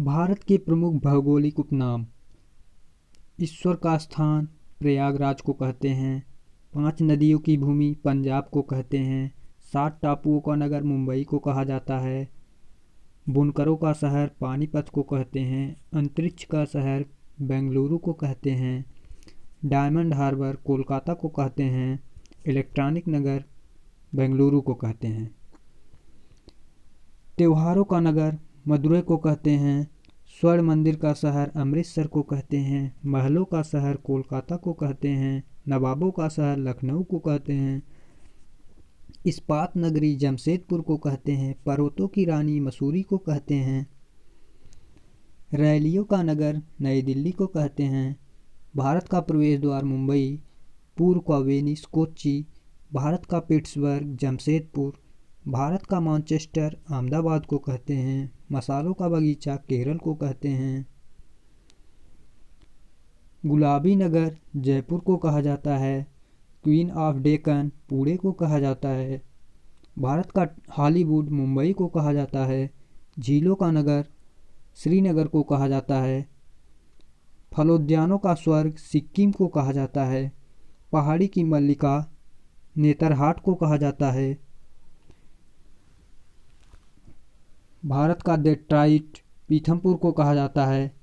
भारत के प्रमुख भौगोलिक उपनाम: ईश्वर का स्थान प्रयागराज को कहते हैं। 5 नदियों की भूमि पंजाब को कहते हैं। 7 टापुओं का नगर मुंबई को कहा जाता है। बुनकरों का शहर पानीपत को कहते हैं। अंतरिक्ष का शहर बेंगलुरु को कहते हैं। डायमंड हार्बर कोलकाता को कहते हैं। इलेक्ट्रॉनिक नगर बेंगलुरु को कहते हैं। त्योहारों का नगर मदुरै को कहते हैं। स्वर्ण मंदिर का शहर अमृतसर को कहते हैं। महलों का शहर कोलकाता को कहते हैं। नवाबों का शहर लखनऊ को कहते हैं। इस्पात नगरी जमशेदपुर को कहते हैं। पर्वतों की रानी मसूरी को कहते हैं। रैलियों का नगर नई दिल्ली को कहते हैं। भारत का प्रवेश द्वार मुंबई, पूर्व का वेनिस कोच्चि, भारत का पिट्सबर्ग जमशेदपुर, भारत का मैनचेस्टर अहमदाबाद को कहते हैं। मसालों का बगीचा केरल को कहते हैं। गुलाबी नगर जयपुर को कहा जाता है। क्वीन ऑफ डेक्कन पुणे को कहा जाता है। भारत का हॉलीवुड मुंबई को कहा जाता है। झीलों का नगर श्रीनगर को कहा जाता है। फलोद्यानों का स्वर्ग सिक्किम को कहा जाता है। पहाड़ी की मल्लिका नेतरहाट को कहा जाता है। भारत का डेट्रॉइट पीथमपुर को कहा जाता है।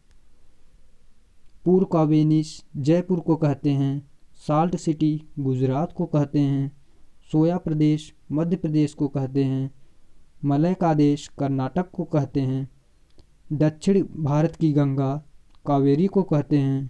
पूर्व का वेनिस जयपुर को कहते हैं। साल्ट सिटी गुजरात को कहते हैं। सोया प्रदेश मध्य प्रदेश को कहते हैं। मलय का देश कर्नाटक को कहते हैं। दक्षिण भारत की गंगा कावेरी को कहते हैं।